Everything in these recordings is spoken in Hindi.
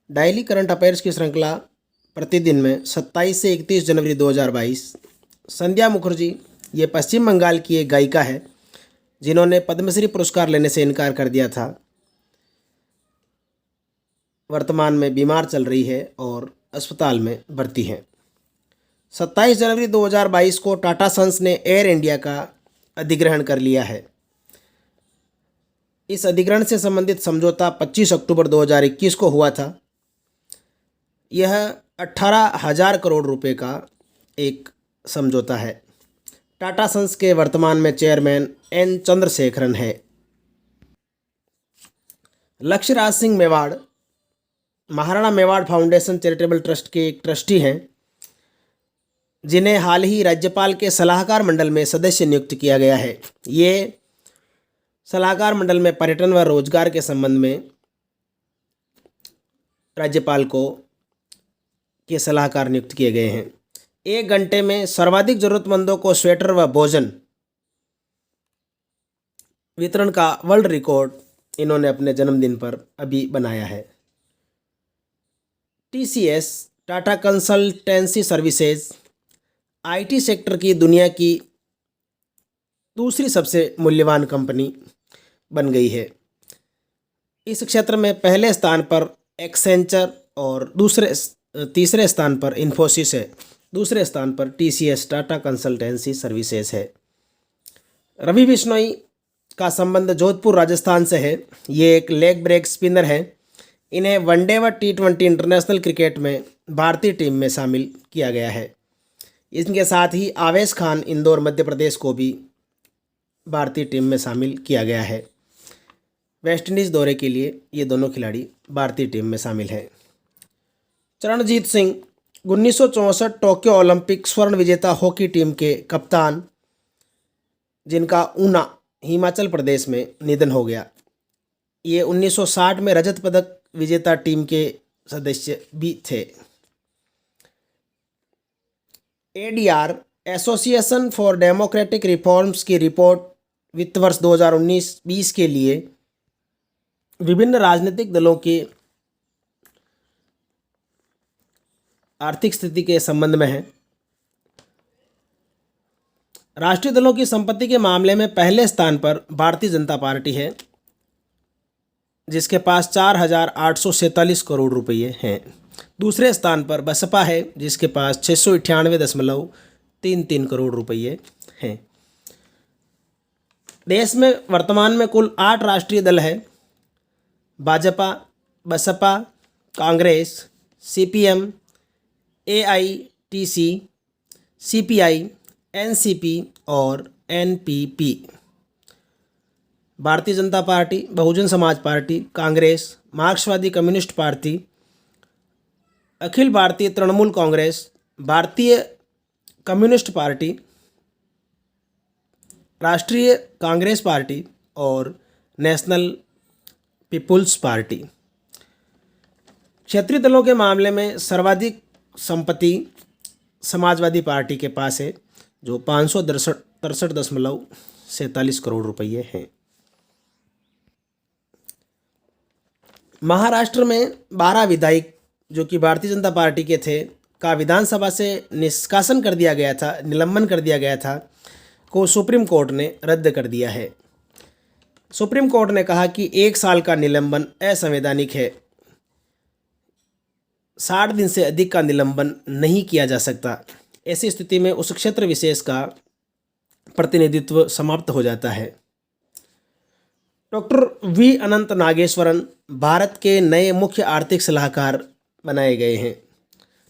डेली करंट अफेयर्स की श्रृंखला प्रतिदिन में 27 से 31 जनवरी 2022। संध्या मुखर्जी ये पश्चिम बंगाल की एक गायिका है जिन्होंने पद्मश्री पुरस्कार लेने से इनकार कर दिया था। वर्तमान में बीमार चल रही है और अस्पताल में भर्ती है। 27 जनवरी 2022 को टाटा सन्स ने एयर इंडिया का अधिग्रहण कर लिया है। इस अधिग्रहण से संबंधित समझौता 25 अक्टूबर 2021 को हुआ था। यह 18,000 करोड़ रुपए का एक समझौता है। टाटा सन्स के वर्तमान में चेयरमैन एन चंद्रशेखरन है। Lakshyaraj Singh Mewar Maharana Mewar foundation charitable trust के एक ट्रस्टी हैं, जिन्हें हाल ही राज्यपाल के सलाहकार मंडल में सदस्य नियुक्त किया गया है। ये सलाहकार मंडल में पर्यटन व रोजगार के संबंध में राज्यपाल के सलाहकार नियुक्त किए गए हैं। 1 घंटे में सर्वाधिक जरूरतमंदों को स्वेटर व भोजन वितरण का वर्ल्ड रिकॉर्ड इन्होंने अपने जन्मदिन पर अभी बनाया है। TCS Tata consultancy services IT sector की दुनिया की दूसरी सबसे मूल्यवान कंपनी बन गई है। इस क्षेत्र में पहले स्थान पर एक्सेंचर और तीसरे स्थान पर इन्फोसिस है। दूसरे स्थान पर TCS टाटा कंसल्टेंसी सर्विसेज है। रवि बिश्नोई का संबंध जोधपुर राजस्थान से है। ये एक लेग ब्रेक स्पिनर है। इन्हें वनडे व T20 इंटरनेशनल क्रिकेट में भारतीय टीम में शामिल किया गया है। इनके साथ ही आवेश खान इंदौर मध्य प्रदेश को भी भारतीय टीम में शामिल किया गया है। वेस्टइंडीज़ दौरे के लिए ये दोनों खिलाड़ी भारतीय टीम में शामिल हैं। चरणजीत सिंह 1964 टोक्यो ओलंपिक स्वर्ण विजेता हॉकी टीम के कप्तान, जिनका ऊना हिमाचल प्रदेश में निधन हो गया। ये 1960 में रजत पदक विजेता टीम के सदस्य भी थे। ADR association for democratic reforms की रिपोर्ट वित्त वर्ष 2019-20 के लिए विभिन्न राजनीतिक दलों की आर्थिक स्थिति के संबंध में है। राष्ट्रीय दलों की संपत्ति के मामले में पहले स्थान पर भारतीय जनता पार्टी है, जिसके पास 4,847 करोड़ रुपये हैं। दूसरे स्थान पर बसपा है, जिसके पास 698.33 करोड़ रुपये हैं। देश में वर्तमान में कुल 8 राष्ट्रीय दल है। Bhajpa, Baspa, Congress, CPM, AITC, CPI, NCP और NPP। Bharatiya Janata party, Bahujan Samaj party, Congress, मार्क्सवादी कम्युनिस्ट पार्टी, अखिल भारतीय तृणमूल कांग्रेस, भारतीय कम्युनिस्ट पार्टी, राष्ट्रीय कांग्रेस पार्टी और नेशनल पीपुल्स पार्टी। क्षेत्रीय दलों के मामले में सर्वाधिक संपत्ति समाजवादी पार्टी के पास है, जो 563.47 करोड़ रुपये हैं। महाराष्ट्र में 12 विधायक जो कि भारतीय जनता पार्टी के थे का विधानसभा से निष्कासन कर दिया गया था, निलंबन कर दिया गया था, को सुप्रीम कोर्ट ने रद्द कर दिया है। सुप्रीम कोर्ट ने कहा कि 1 साल का निलंबन असंवैधानिक है। 60 दिन से अधिक का निलंबन नहीं किया जा सकता। ऐसी स्थिति में उस क्षेत्र विशेष का प्रतिनिधित्व समाप्त हो जाता है। डॉक्टर V अनंत नागेश्वरन भारत के नए मुख्य आर्थिक सलाहकार बनाए गए हैं।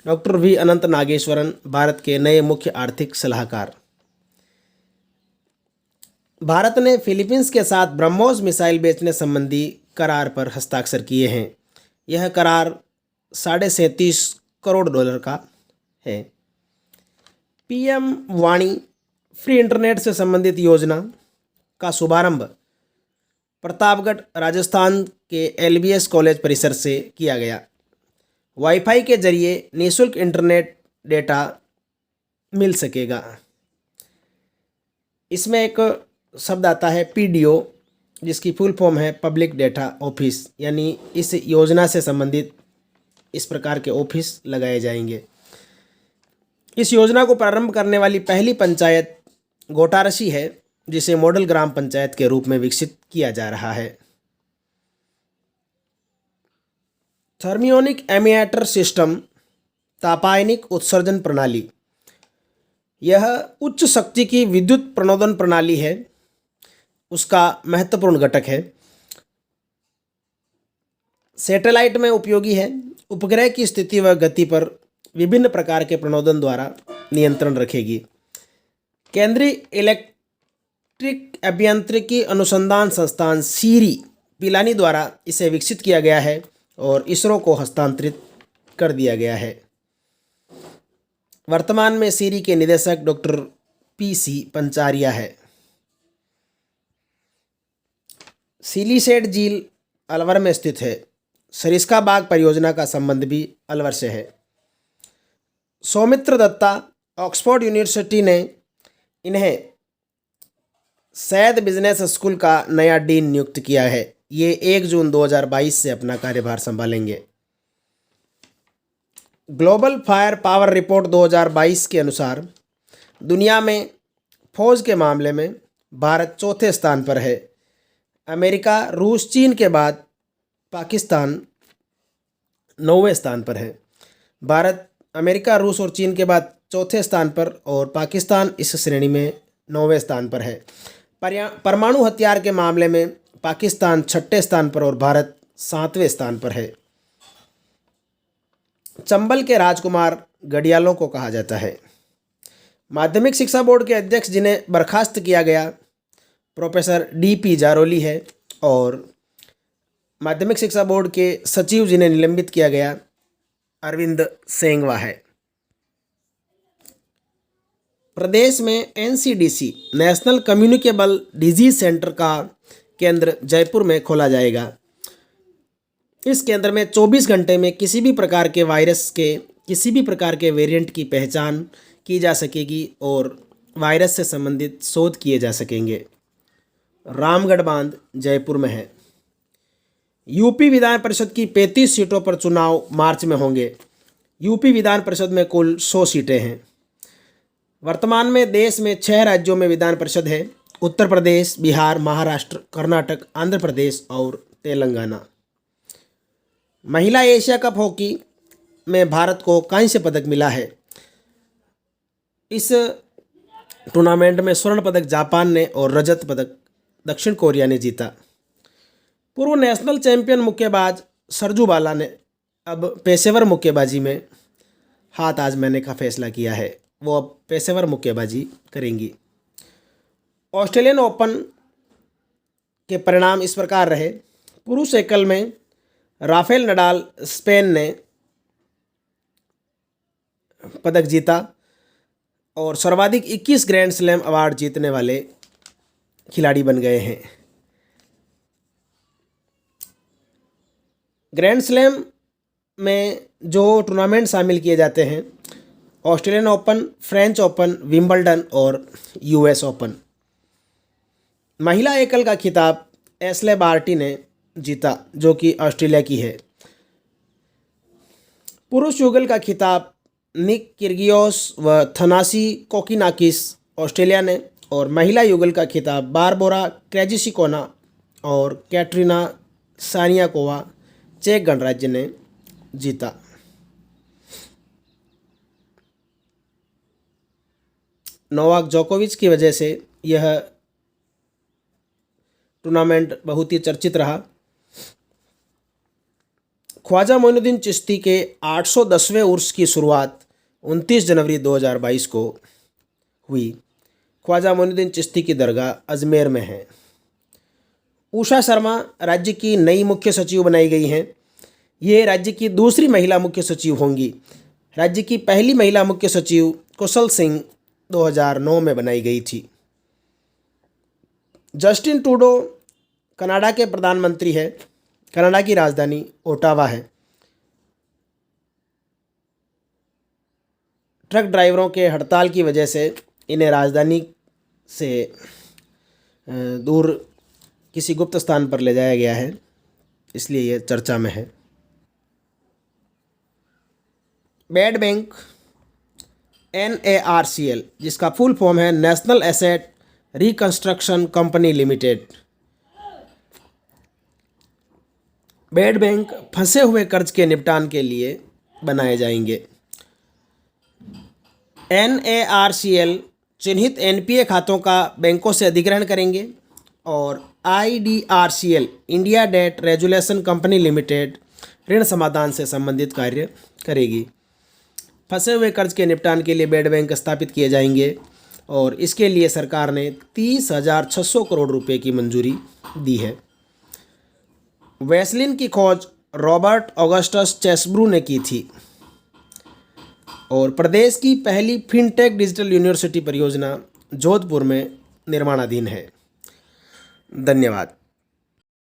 डॉक्टर V अनंत नागेश्वरन भारत के नए मुख्य आर्थिक सलाहकार। भारत ने फिलीपींस के साथ ब्रह्मोस मिसाइल बेचने संबंधी करार पर हस्ताक्षर किए हैं। यह करार $37.5 करोड़ का है। PM वाणी फ्री इंटरनेट से संबंधित योजना का शुभारंभ प्रतापगढ़ राजस्थान के LBS कॉलेज परिसर से किया गया। वाईफाई के जरिए निःशुल्क इंटरनेट डेटा मिल सकेगा। इसमें एक शब्द आता है PDO, जिसकी फुल फॉर्म है पब्लिक डेटा ऑफिस, यानी इस योजना से संबंधित इस प्रकार के ऑफिस लगाए जाएंगे। इस योजना को प्रारंभ करने वाली पहली पंचायत गोटारसी है, जिसे मॉडल ग्राम पंचायत के रूप में विकसित किया जा रहा है। थर्मियोनिक एमिएटर सिस्टम, तापायनिक उत्सर्जन प्रणाली, यह उच्च शक्ति की विद्युत प्रणोदन प्रणाली है, उसका महत्वपूर्ण घटक है। सैटेलाइट में उपयोगी है। उपग्रह की स्थिति व गति पर विभिन्न प्रकार के प्रणोदन द्वारा नियंत्रण रखेगी। केंद्रीय इलेक्ट्रिक अभियांत्रिकी अनुसंधान संस्थान सीरी पिलानी द्वारा इसे विकसित किया गया है और इसरो को हस्तांतरित कर दिया गया है। वर्तमान में सीरी के निदेशक डॉक्टर पी.सी. पंचारिया है। सिलीसेड झील अलवर में स्थित है। सरिस्का बाग परियोजना का संबंध भी अलवर से है। सौमित्र दत्ता, ऑक्सफोर्ड यूनिवर्सिटी ने इन्हें सैद बिजनेस स्कूल का नया डीन नियुक्त किया है। ये 1 जून 2022 से अपना कार्यभार संभालेंगे। ग्लोबल फायर पावर रिपोर्ट 2022 के अनुसार दुनिया में फौज के मामले में भारत चौथे स्थान पर है। अमेरिका, रूस, चीन के बाद पाकिस्तान 9वें स्थान पर है। भारत अमेरिका, रूस और चीन के बाद चौथे स्थान पर और पाकिस्तान इस श्रेणी में 9वें स्थान पर है। परमाणु हथियार के मामले में पाकिस्तान 6ठे स्थान पर और भारत 7वें स्थान पर है। चंबल के राजकुमार घड़ियालों को कहा जाता है। माध्यमिक शिक्षा बोर्ड के अध्यक्ष जिन्हें बर्खास्त किया गया प्रोफेसर डी.पी. जारोली है और माध्यमिक शिक्षा बोर्ड के सचिव जिन्हें निलंबित किया गया अरविंद सेंगवा है। प्रदेश में NCDC national communicable disease centre का केंद्र जयपुर में खोला जाएगा। इस केंद्र में 24 घंटे में किसी भी प्रकार के वायरस के किसी भी प्रकार के वेरिएंट की पहचान की जा सकेगी और वायरस से संबंधित शोध किए जा सकेंगे। रामगढ़ बांध जयपुर में है। यूपी विधान परिषद की 35 सीटों पर चुनाव मार्च में होंगे। यूपी विधान परिषद में कुल 100 सीटें हैं। वर्तमान में देश में 6 राज्यों में विधान परिषद है: उत्तर प्रदेश, बिहार, महाराष्ट्र, कर्नाटक, आंध्र प्रदेश और तेलंगाना। महिला एशिया कप हॉकी में भारत को कांस्य पदक मिला है। इस टूर्नामेंट में स्वर्ण पदक जापान ने और रजत पदक दक्षिण कोरिया ने जीता। पूर्व नेशनल चैंपियन मुक्केबाज सरजू बाला ने अब पेशेवर मुक्केबाजी में हाथ आजमाने का फैसला किया है। वो अब पेशेवर मुक्केबाजी करेंगी। ऑस्ट्रेलियन ओपन के परिणाम इस प्रकार रहे। पुरुष एकल में राफेल नडाल स्पेन ने पदक जीता और सर्वाधिक 21 ग्रैंड स्लैम अवार्ड जीतने वाले खिलाड़ी बन गए हैं। ग्रैंड स्लैम में जो टूर्नामेंट शामिल किए जाते हैं: Australian open, French open, Wimbledon और यूएस ओपन। महिला एकल का खिताब एस्ले बार्टी ने जीता, जो कि ऑस्ट्रेलिया की है। पुरुष युगल का खिताब निक किर्गियोस व थनासी कोकिनाकिस ऑस्ट्रेलिया ने और महिला युगल का खिताब बारबोरा क्रेजिसिकोना और कैटरीना सानियाकोवा चेक गणराज्य ने जीता। नोवाक जोकोविच की वजह से यह टूर्नामेंट बहुत ही चर्चित रहा। ख्वाजा मोइनुद्दीन चिश्ती के 810वें उर्स की शुरुआत 29 जनवरी 2022 को हुई। ख्वाजा मोइनुद्दीन चिश्ती की दरगाह अजमेर में है। उषा शर्मा राज्य की नई मुख्य सचिव बनाई गई हैं। ये राज्य की दूसरी महिला मुख्य सचिव होंगी। राज्य की पहली महिला मुख्य सचिव कुशल सिंह 2009 में बनाई गई थी। जस्टिन ट्रूडो कनाडा के प्रधानमंत्री है। कनाडा की राजधानी ओटावा है। ट्रक ड्राइवरों के हड़ताल की वजह से इन्हें राजधानी से दूर किसी गुप्त स्थान पर ले जाया गया है, इसलिए ये चर्चा में है। बेड बैंक NARCL, जिसका फुल फॉर्म है national asset reconstruction company limited. Bed bank फंसे हुए कर्ज के निपटान के लिए बनाए जाएंगे। NARCL चिन्हित NPA खातों का बैंकों से अधिग्रहण करेंगे और IDRCL India debt resolution company limited ऋण समाधान से संबंधित कार्य करेगी। फंसे हुए कर्ज के निपटान के लिए बेड बैंक स्थापित किए जाएंगे और इसके लिए सरकार ने 30,600 करोड़ रुपए की मंजूरी दी है। वैसलिन की खोज रॉबर्ट ऑगस्टस चेसब्रू ने की थी और प्रदेश की पहली फिनटेक डिजिटल यूनिवर्सिटी परियोजना जोधपुर में निर्माणाधीन है। धन्यवाद।